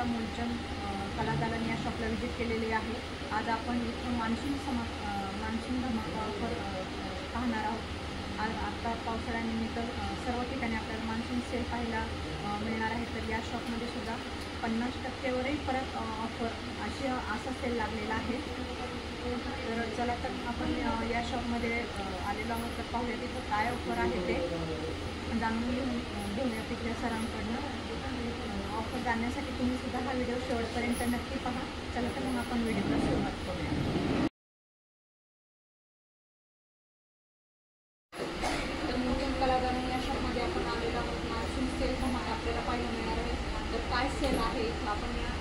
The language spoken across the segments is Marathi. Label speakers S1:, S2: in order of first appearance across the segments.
S1: सुद्धा मूलचंद कलादालन या शॉपला व्हिजिट केलेली आहे। आज आपण इथं मान्सून धमाका ऑफर पाहणार आहोत। आज आता पावसाळ्यानिमित्त सर्व ठिकाणी आपल्याला मान्सून सेल पाहायला मिळणार आहे। तर या शॉपमध्ये सुद्धा 50% परत ऑफर असा सेल लागलेला आहे। तर चला तर आपण या शॉपमध्ये आलेलो आहोत, तर पाहूया तिथं काय ऑफर आहे ते जाणून घेऊया तिथल्या सरांकडनं। ऑफर जाणण्यासाठी तुम्ही सुद्धा हा व्हिडिओ शेवटपर्यंत नक्की पहा। चला तर मग आपण व्हिडिओला सुरुवात करूया। तर मूलचंद कलादालन या शॉपमध्ये आपण आलेलो आहोत। मान्सून सेल धमाका आपल्याला पाहायला मिळणार आहे। तर काय सेल आहे आपण या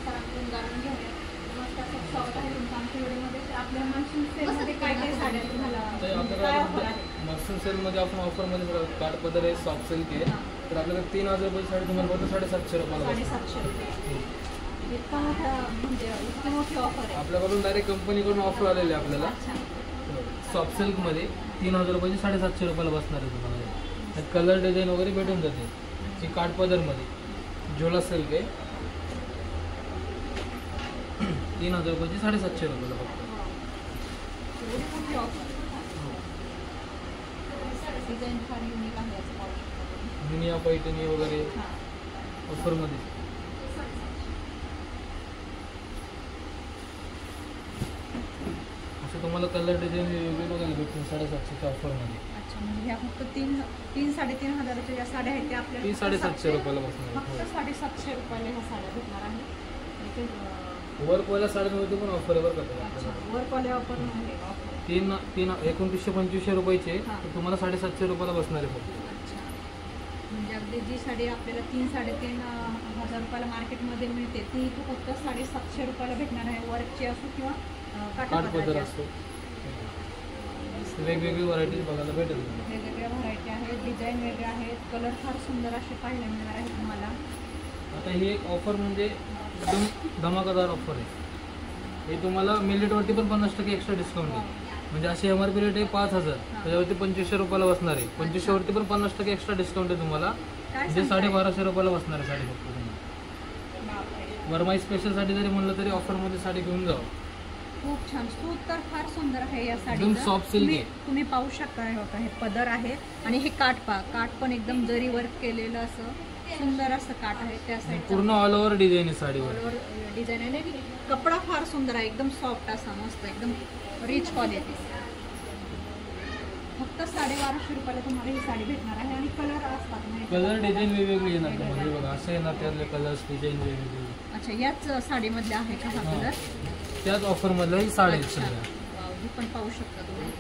S1: सरांकडून जाणून घेऊया। नमस्कार सर, स्वागत आहे तुमचं आमच्या व्हिडिओमध्ये। तर आपल्या मान्सून सेलमध्ये काय काय साड्या तुम्हाला काय ऑफर आहे?
S2: मान्सून सेलमध्ये आपण ऑफरमध्ये काठपदर आहे, सॉफ्ट सिल्क आहे। तर आपल्याकडे 3000 रुपये साडी तुम्हाला फक्त 750 रुपयाला
S1: 750 रुपये। इतका मोठा म्हणजे इतकी मोठी ऑफर आहे
S2: आपल्याकडून डायरेक्ट कंपनीकडून ऑफर आलेली आहे आपल्याला। सॉफ्ट सिल्कमध्ये 3000 रुपयाची 750 रुपयाला बसणार आहे तुम्हाला। त्यात कलर डिझाईन वगैरे भेटून जाते। ही काठपदरमध्ये झोला सिल्क आहे, 3000 रुपयाची 750 रुपयाला फक्त।
S1: डिझाईन फार युनिक आहे,
S2: दुनिया पैठणी वगैरे ऑफरमध्ये। असं तुम्हाला कलर डिझाईन वेगवेगळे बघायला भेटून 750च्या ऑफरमध्ये।
S1: अच्छा, म्हणजे ह्या फक्त 3-3.5 हजाराच्या ज्या साड्या आहेत त्या आपल्याला
S2: 750 रुपयाला बसणार।
S1: फक्त 750 रुपयाला ह्या साड्या भेटणार आहेत।
S2: वर्कवाल्या साड्यांमध्ये पण ऑफर आहे बरं का।
S1: वर्कवाल्या ऑफर आहे,
S2: 2925 रुपयाचे तुम्हाला 750 रुपयाला बसणार आहे फक्त।
S1: अच्छा, म्हणजे अगदी जी साडी आपल्याला 3-3.5 हजार रुपयाला मार्केटमध्ये मिळते ती इथं फक्त 750 रुपयाला भेटणार आहे। वर्कची असो किंवा
S2: काठपदर असो, वेगवेगळी व्हरायटी बघायला भेटेल।
S1: वेगवेगळ्या व्हरायटी आहेत, डिझाईन वेगळे आहेत, कलर फार सुंदर असे पाहायला मिळणार आहे तुम्हाला।
S2: आता ही एक ऑफर म्हणजे एकदम धमाकादार ऑफर आहे। हे तुम्हाला मिलेटवरती पण 50% एक्स्ट्रा डिस्काउंट आहे। म्हणजे अशी MRP रेट आहे 5000, त्याच्यावरती 2500 रुपयाला बसणार आहे। 2500 वरती पण 50% एक्स्ट्रा डिस्काउंट आहे तुम्हाला, म्हणजे 1250 रुपयाला बसणार आहे साडी फक्त तुम्हाला। वरमाई स्पेशलसाठी जरी म्हणलं तरी ऑफरमध्ये साडी घेऊन जाऊ।
S1: खूप छान, सूत तर फार सुंदर आहे या साडीचं।
S2: एकदम सॉफ्ट सिल्क आहे,
S1: तुम्ही पाहू शकता। हे पदर आहे आणि हे काठ पण एकदम जरी वर्क केलेलं असं सुंदर असं काठ आहे। त्या साईड
S2: पूर्ण ऑल ओव्हर डिझाईन आहे साडीवर,
S1: ऑल ओव्हर डिझाईन आहे। कपडा फार सुंदर आहे, एकदम सॉफ्ट असा मस्त, एकदम रिच क्वालिटी। फक्त 1250 रुपयाला तुम्हाला ही साडी भेटणार आहे। आणि कलर असतात,
S2: कलर डिझाईन वेगवेगळी येणार तुम्हाला बघा। असं येणार त्यातले कलर्स डिझाईन वेगवेगळे।
S1: अच्छा, याच साडीमधले आहे का हा कलर?
S2: त्याच ऑफरमधल्या ही साडी आहे सगळ्या।
S1: ही पण पाहू शकता तुम्ही,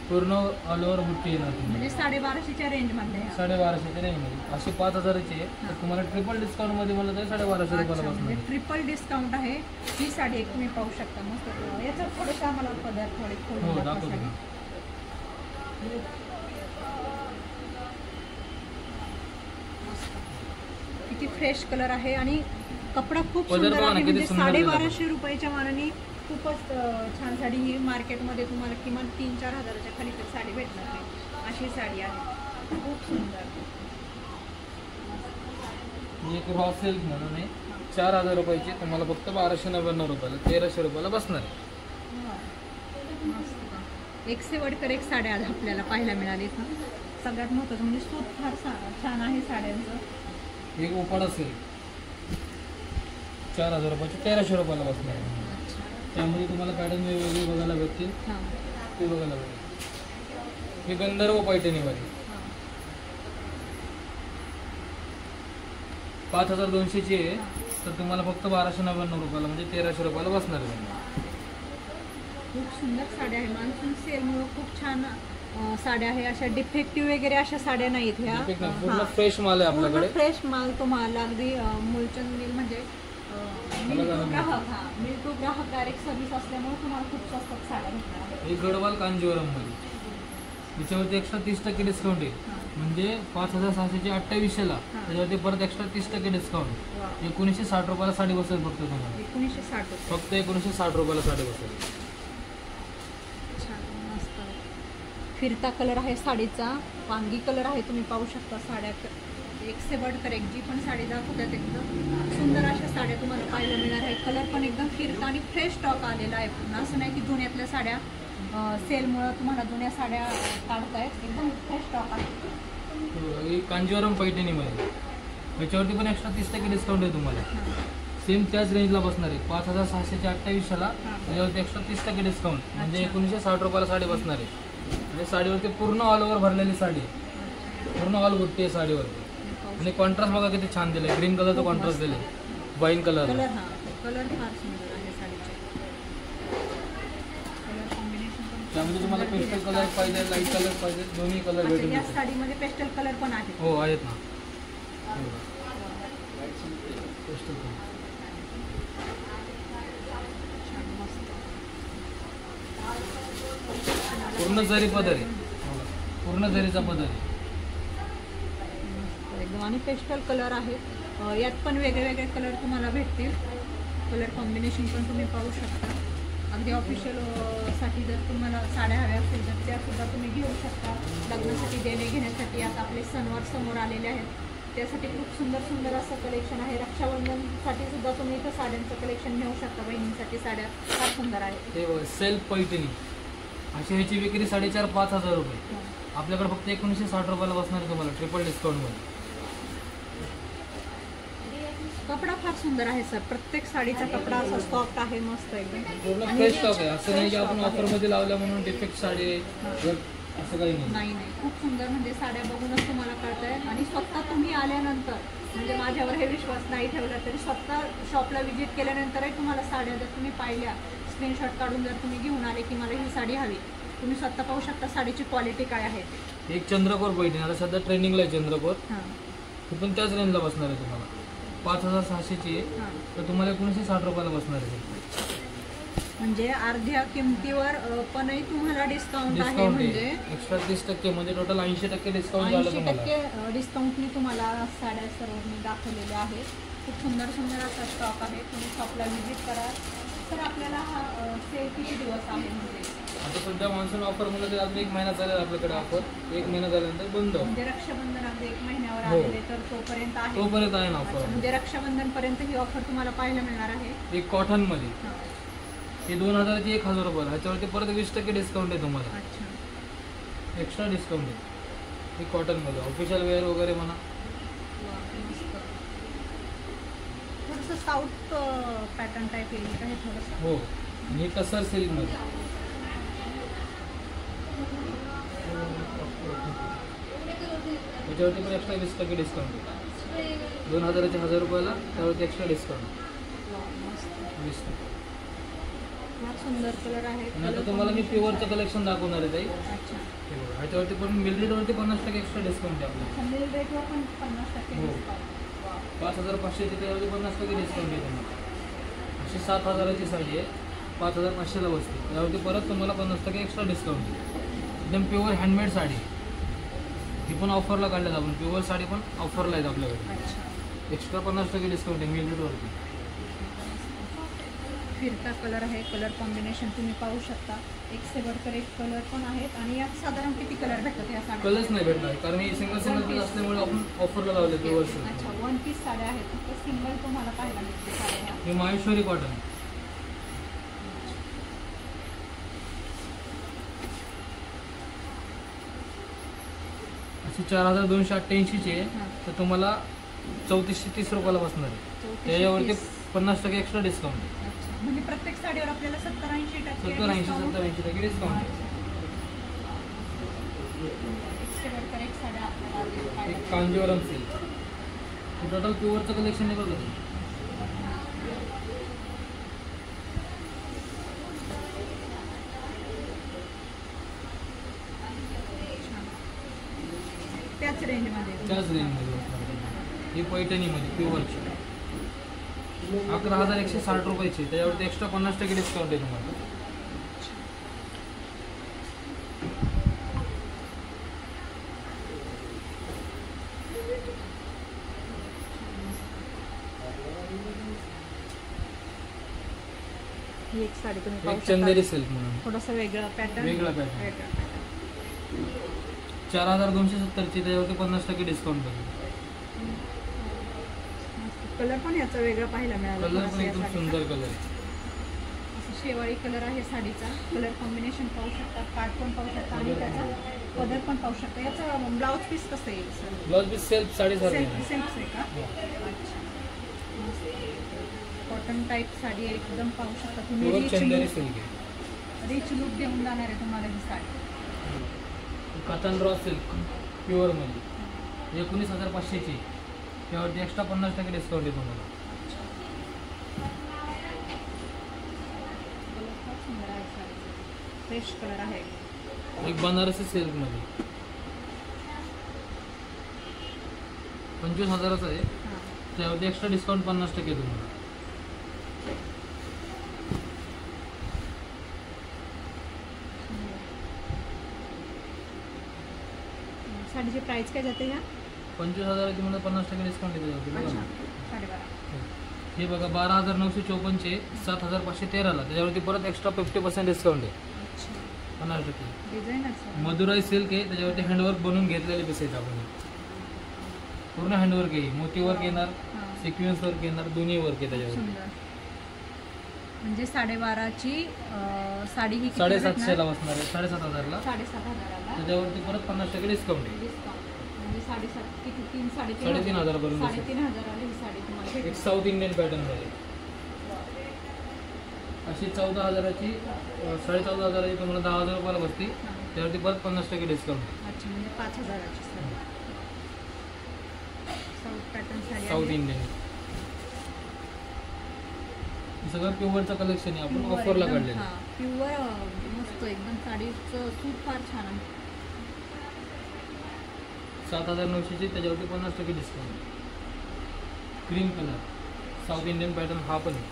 S2: पूर्ण ऑल ओव्हर बुट्टी येणार तुम्हाला।
S1: म्हणजे 1250च्या रेंजमध्ये
S2: 1250च्या रेंजमध्ये। अशी 5000ची आहे, तर तुम्हाला ट्रिपल डिस्काउंटमध्ये म्हणलं तर 1250 रुपयाला बसणार।
S1: ट्रिपल डिस्काउंट आहे ही साडी। एक तुम्ही पाहू शकता मस्त। याच्यात थोडंसं आम्हाला पदार्थ थोडे खोलून दाखवा। किती फ्रेश कलर आहे आणि कपडा खूप सुंदर आहे। म्हणजे 1250 रुपयाच्या मानाने खूपच छान साडी। ही मार्केटमध्ये तुम्हाला किमान 3-4 हजाराच्या खाली तर साडी भेटणार नाही, अशी साडी आहे। खूप सुंदर।
S2: एक रॉ सिल्क म्हणून आहे, 4000 रुपयाची तुम्हाला फक्त 1299 रुपयाला 1300 रुपयाला बसणार आहे।
S1: एक से वडकर एक साड्या आज आपल्याला पाहायला मिळाली इथं। सगळ्यात महत्त्वाचं म्हणजे सूत फार छान आहे साड्यांचं।
S2: एक उपाड असेल 4000 रुपयाची 1300 रुपयाला बसणार आहे। त्यामध्ये तुम्हाला पॅटर्न वेगवेगळे बघायला भेटतील, ते बघायला भेटेल। हे गंधर्व पैठणीमध्ये 5200ची आहे, तर तुम्हाला फक्त 1299 रुपयाला म्हणजे 1300 रुपयाला बसणार आहे।
S1: खूप सुंदर साड्या आहे। मान्सून सेलमुळे खूप छान साड्या आहे। अशा डिफेक्टिव्ह वगैरे अशा साड्या नाहीत ह्या,
S2: पूर्ण फ्रेश माल आहे आपल्याकडे।
S1: फ्रेश माल तुम्हाला अगदी मूलचंद मिल म्हणजे मिल टू ग्राहक डायरेक्ट सर्व्हिस असल्यामुळे तुम्हाला खूप स्वस्तात साड्या भेटणार आहेत।
S2: हे गडवाल कांजीवरममध्ये त्याच्यावरती एक्स्ट्रा 30% डिस्काउंट आहे। म्हणजे 5600ची 2800ला त्याच्यावरती परत एक्स्ट्रा 30% डिस्काउंट। 1960 रुपयाला साडी बसेल फक्त तुम्हाला।
S1: 1960
S2: फक्त 1960 रुपयाला साडी बसेल।
S1: छान मस्त फिरता कलर आहे साडीचा, वांगी कलर आहे। तुम्ही पाहू शकता साड्या एक से बढ़कर एक जी पण साडी दाखवतात एकदम सुंदर अशा साड्या तुम्हाला पाहायला मिळणार आहे. कलर पण एकदम फिरता आणि फ्रेश स्टॉक आलेला आहे पूर्ण. असं नाही की जुन्यातल्या साड्या सेलमुळं तुम्हाला जुन्या साड्या काढतायत. एकदम फ्रेश स्टॉक आहे.
S2: ही कांजीवरम पैठणीमध्ये याच्यावरती पण एक्स्ट्रा 30% डिस्काउंट आहे तुम्हाला. सेम त्याच रेंजला बसणार आहे. 5628ला त्याच्यावरती एक्स्ट्रा 30% डिस्काउंट म्हणजे 1960 रुपयाला साडी बसणार आहे. आणि साडीवरती पूर्ण ऑल ओव्हर भरलेली साडी, पूर्ण ऑल बुट्टी आहे साडीवरती. आणि कॉन्ट्रास्ट बघा किती छान दिलं. ग्रीन कलरचं कॉन्ट्रास्ट दिले, वाईन कलर.
S1: कलर फार सुंदर आहे साडीचे. कलर कॉम्बिनेशन पण
S2: त्यामध्ये तुम्हाला पेस्टल कलर पाहिजे, लाईट कलर पाहिजे, दोन्ही कलर भेटून
S1: या साडीमध्ये पेस्टल कलर पण आहेत.
S2: हो आहेत ना. पेस्टल कलर पूर्ण जरी पदर आहे, पूर्ण जरीचा पदर आहे
S1: एकदम. आणि पेस्टल कलर आहेत. यात पण वेगळे वेगळे कलर तुम्हाला भेटतील. कलर कॉम्बिनेशन पण तुम्ही पाहू शकता. अगदी ऑफिशियल साठी जर तुम्हाला साड्या हव्या असतील तर त्यासुद्धा तुम्ही घेऊ शकता. लग्नासाठी देणे घेण्यासाठी आता आपले सणवार समोर आलेले आहेत, त्यासाठी खूप सुंदर सुंदर असं कलेक्शन आहे. रक्षाबंधनसाठी सुद्धा तुम्ही इथं साड्यांचं कलेक्शन घेऊ शकता. बहिणींसाठी साड्या फार सुंदर आहेत.
S2: ते सेल्फ पैठणी अशी ह्याची विक्री 4500-5000 रुपये. आपल्याकडे फक्त 1960 रुपयाला बसणार आहे तुम्हाला ट्रिपल डिस्काउंटमध्ये.
S1: कपडा फार सुंदर आहे सर. प्रत्येक साडीचा कपडा असा सॉफ्ट आहे, मस्त एकदम.
S2: पूर्ण फ्रेश स्टॉक आहे. असं नाही की आपण ऑफरमध्ये लावल्या म्हणून डिफेक्ट साडी आहे असं काही नाही.
S1: खूप सुंदर. म्हणजे साड्या बघूनच तुम्हाला कळत आहे. आणि स्वतः तुम्ही आल्यानंतर म्हणजे माझ्यावर हे विश्वास नाही ठेवला तरी स्वतः शॉपला व्हिजिट केल्यानंतरही तुम्हाला साड्या जर तुम्ही पाहिल्या, स्क्रीनशॉट काढून जर तुम्ही घेऊन आले की मला ही साडी हवी, तुम्ही स्वतः पाहू शकता साडीची क्वालिटी काय आहे.
S2: एक चंद्रकोर पैठणी आता सध्या ट्रेंडिंगला आहे चंद्रकोर. ती पण त्याच रेंजला बसणार आहे तुम्हाला. 5600ची आहे तर तुम्हाला 1960 रुपयाला बसणार आहे.
S1: म्हणजे अर्ध्या किमतीवर पणही तुम्हाला डिस्काउंट आहे. म्हणजे
S2: एक्स्ट्रा 30% म्हणजे टोटल 80% डिस्काउंट झालं तुम्हाला.
S1: 80% डिस्काउंटने तुम्हाला साड्या सर्व मी दाखवलेल्या आहेत. खूप सुंदर सुंदर असा स्टॉक आहे. तुम्ही शॉपला व्हिजिट करा. तर आपल्याला हा सेल किती दिवस आहे म्हणजे
S2: आता सध्या मान्सून ऑफर म्हणजे अजून 1 महिना चालेल आपल्याकडे ऑफर. 1 महिना झाल्यानंतर बंद.
S1: म्हणजे रक्षाबंधन अगदी 1 महिन्यावर आलेले तर तोपर्यंत
S2: आहे ना ऑफर.
S1: म्हणजे रक्षाबंधन पर्यंत ही ऑफर तुम्हाला पाहायला मिळणार आहे.
S2: एक कॉटनमध्ये हे 2000 ची 1000 रुपयाला. ह्याच्यावरती परत 20% डिस्काउंट आहे तुम्हाला.
S1: अच्छा,
S2: एक्स्ट्रा डिस्काउंट आहे. हे कॉटनमध्ये ऑफिशियल वेअर वगैरे म्हणा.
S1: थोडंसं साऊथ पॅटर्न टाईप येईल का हे थोडंसं.
S2: हो, हे टसर सिल्कमध्ये. त्याच्यावरती पण एक्स्ट्रा 20% डिस्काउंट आहे. 2000 चे 1000 रुपयाला त्यावरती एक्स्ट्रा डिस्काउंट 20%.
S1: फार सुंदर कलर आहे.
S2: आणि आता तुम्हाला मी प्युअरचं कलेक्शन दाखवणार आहे ताई.
S1: अच्छा,
S2: ह्याच्यावरती पण मिलरेटवरती 50% एक्स्ट्रा डिस्काउंट आहे आपल्याला.
S1: मिल रेटवर पण 50%
S2: हो.
S1: डिस्काउंट.
S2: 5500 ची त्यावरती 50% डिस्काउंट आहे तुम्हाला. अशी 7000ची साडी आहे 5500ला बसते. त्यावरती परत तुम्हाला 50% एक्स्ट्रा डिस्काउंट आहे. एकदम प्युअर हँडमेड साडी. ही पण ऑफरला काढल्यात आपण. प्युअर साडी पण ऑफरला आहेत आपल्याकडे.
S1: अच्छा,
S2: एक्स्ट्रा 50% डिस्काउंट आहे मिलरेटवरती.
S1: फिरता कलर आहे. कलर कॉम्बिनेशन तुम्ही पाहू शकता. एक से बढ़कर एक कलर पण आहेत. आणि यात साधारण किती कलर भेटतात या साड्या?
S2: कलर्स नाही भेटणार कारण ही सिंगल पीस असल्यामुळे आपण ऑफरला लावले प्युअर सिल्क.
S1: अच्छा, 1 पीस साड्या आहेत. फक्त सिंगल तुम्हाला पाहायला मिळते साड्या.
S2: हे माहेश्वरी कॉटन. अशी 4288ची आहे तर तुम्हाला 3430 रुपयाला बसणार आहे. त्याच्यावरती 50% एक्स्ट्रा डिस्काउंट आहे.
S1: म्हणजे प्रत्येक साडीवर आपल्याला 70-80%
S2: 70-80% डिस्काउंट आहे.
S1: एक साड्या आपल्याला
S2: एक कांजीवरम सिल्क. टोटल प्युअरचं कलेक्शन आहे बघा.
S1: त्याच रेंजमध्ये
S2: ही पैठणीमध्ये प्युअरची 11160 रुपयाची. त्याच्यावरती एक्स्ट्रा 50% डिस्काउंट आहे तुम्हाला.
S1: ही एक साडी तुम्ही पाहू
S2: एक
S1: शकता.
S2: चंदेरी सिल्क म्हणून
S1: थोडासा वेगळा पॅटर्न.
S2: वेगळा पॅटर्न 4270ची. त्याच्यावरती 50% डिस्काउंट आहे.
S1: कलर पण याचा वेगळा पाहायला मिळाला
S2: कलर पण
S1: थोडासा या
S2: एकदम
S1: साडीचा.
S2: सुंदर कलर आहे.
S1: असं शेवाळी कलर आहे साडीचा. कलर कॉम्बिनेशन पाहू शकता, काठ पण पाहू शकता आणि त्याचा पदर पण पाहू शकता. याचा ब्लाऊज पीस कसं येईल sir?
S2: Blouse piece self 7.5
S1: self आहे का? अच्छा. कॉटन टाईप साडी आहे, एकदम पाहू शकता तुम्ही.
S2: प्युअर
S1: रिच
S2: चंदेरी
S1: लुक,
S2: सिल्क आहे.
S1: रिच लुक देऊन जाणार आहे तुम्हाला ही साडी.
S2: कातन रॉ सिल्क प्युअर मध्ये 19,500ची. त्यावरती एक्स्ट्रा 50% डिस्काउंट आहे तुम्हाला.
S1: कलर फार सुंदर आहे साडीचा, फ्रेश कलर आहे.
S2: एक बनारसी सिल्क मध्ये 25,000चा आहे.
S1: हां.
S2: त्यावरती एक्स्ट्रा डिस्काउंट 50% तुम्हाला.
S1: साडीची प्राइस काय जाते ह्या?
S2: 25,000 तुम्हाला 50% डिस्काउंट येते त्यावरती. बघा
S1: अच्छा,
S2: ना.
S1: 12.5.
S2: हे बघा 12,954चे 7,513ला. त्याच्यावरती परत एक्स्ट्रा 50% डिस्काउंट आहे.
S1: अच्छा.
S2: 50%.
S1: Designer sir.
S2: मदुराई सिल्क आहे. त्याच्यावरती हँडवर्क बनवून घेतलेले पीस आहेत आपण. पूर्ण हँडवर्क आहे. मोती वर्क येणार,
S1: हां.
S2: सिक्वेन्स वर्क येणार, दोन्ही वर्क आहे त्याच्यावर.
S1: सुंदर. म्हणजे 12.5ची साडी ही किती
S2: 7,500ला बसणार आहे. 7,500ला.
S1: 7,500ला
S2: त्याच्यावरती परत 50% डिस्काउंट आहे.
S1: डिस्काउंट. म्हणजे 7.5 किती 3-3.5
S2: 3,500 पर्यंत.
S1: 3,500 ही साडी तुम्हाला
S2: एक
S1: भेटेल.
S2: साऊथ इंडियन पॅटर्न मध्ये अशी 14,000ची 14,500ची तुम्हाला 10,000 रुपयाला बसती.
S1: हां.
S2: त्यावरती परत 50% डिस्काउंट आहे.
S1: अच्छा, म्हणजे 5,000ची sari. South pattern sari
S2: south
S1: आहे.
S2: इंडियन हे सगळं प्युअरचं कलेक्शन आहे. आपण
S1: Pure
S2: ऑफरला
S1: एकदम,
S2: काढलेलं.
S1: हां, प्युअर मस्त एकदम. साडीचं सूट फार छान आहे.
S2: 7,900ची त्याच्यावरती 50% discount. Cream colour south Indian pattern हा पण आहे.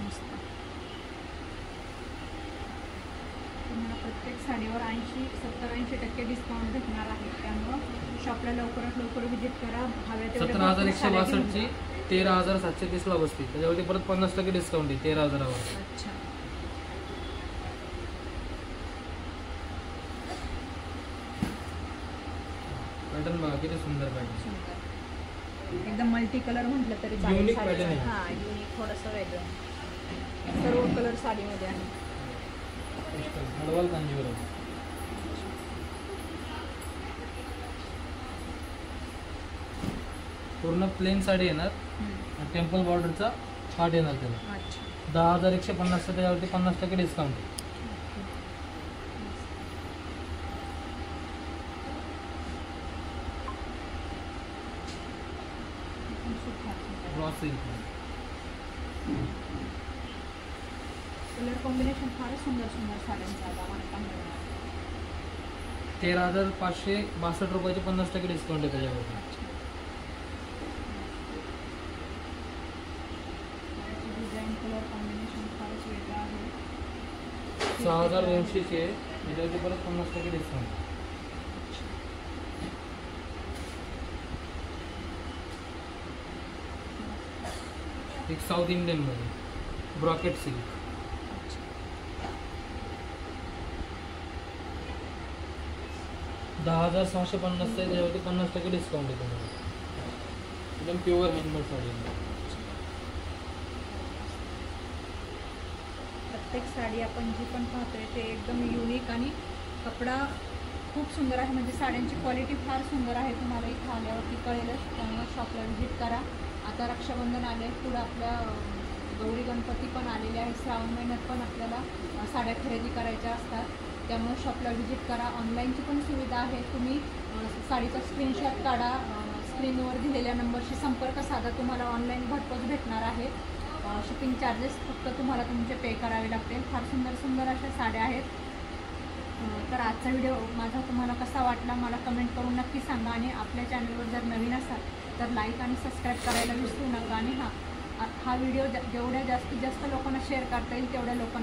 S1: मस्त. तुम्हाला प्रत्येक साडीवर 70-80% डिस्काउंट भेटणार आहे. त्यामुळं शॉपला लवकरात लवकर व्हिजिट करा. हव्या तेवढ्या भरपूर साड्या घेऊन
S2: 17,162ची
S1: जा.
S2: 13,730ला बसते. त्याच्यावरती परत 50% डिस्काउंट आहे 13,000वर.
S1: अच्छा.
S2: पॅटर्न बघा किती सुंदर पॅटर्न.
S1: सुंदर. एकदम मल्टी कलर म्हटलं तरी
S2: Unique
S1: साडीचं.
S2: pattern आहे.
S1: हां, युनिक, थोडंसं वेगळं. सर्व कलर साडीमध्ये आहे.
S2: हडवाल कांजीवरम. पूर्ण प्लेन साडी येणार. टेम्पल बॉर्डरचा पार्ट येणार त्याला.
S1: अच्छा.
S2: 10,150 त्याच्यावरती 50% डिस्काउंट आहे. रॉ सिल्क
S1: कलर कॉम्बिनेशन फार सुंदर सुंदर साड्यांचा आता आम्हाला पाहायला मिळालं.
S2: 13,562 रुपयाचे 50% डिस्काउंट आहे त्याच्यावरती.
S1: डिझाईन कलर कॉम्बिनेशन फारच वेगळं आहे.
S2: 6,200चे आहे. त्याच्यावरती परत 50% डिस्काउंट. एक साऊथ इंडियन मध्ये ब्रॉकेट सिल्क. 10,650 आहे. त्याच्यावरती 50% डिस्काउंट आहे तुम्हाला. एकदम प्युअर हँडमेड साडी आहे.
S1: प्रत्येक साडी आपण जी पण पाहतोय ते एकदम युनिक आणि कपडा खूप सुंदर आहे. म्हणजे साड्यांची क्वालिटी फार सुंदर आहे. तुम्हाला इथं आल्यावरती कळेलच. त्यामुळे शॉपला व्हिजिट करा. आता रक्षाबंधन आले, पुढं आपल्या गौरी गणपती पण आलेले आहेत. श्रावण महिन्यात पण आपल्याला साड्या खरेदी करायच्या असतात. त्यामुळे शॉपला व्हिजिट करा. ऑनलाईनची पण सुविधा आहे. तुम्ही साडीचा स्क्रीनशॉट काढा. स्क्रीनवर दिलेल्या नंबरशी संपर्क साधा. तुम्हाला ऑनलाईन घरपोच भेटणार आहे. शिपिंग चार्जेस फक्त तुम्हाला तुमचे पे करावे लागतील. फार सुंदर सुंदर अशा साड्या आहेत. तर आजचा व्हिडिओ माझा तुम्हाला कसा वाटला मला कमेंट करून नक्की सांगा. आणि आपल्या चॅनलवर जर नवीन असाल तर लाईक आणि सबस्क्राईब करायला विसरू नका. आणि हा व्हिडिओ जेवढ्या जास्तीत जास्त लोकांना शेअर करता येईल तेवढ्या लोकांना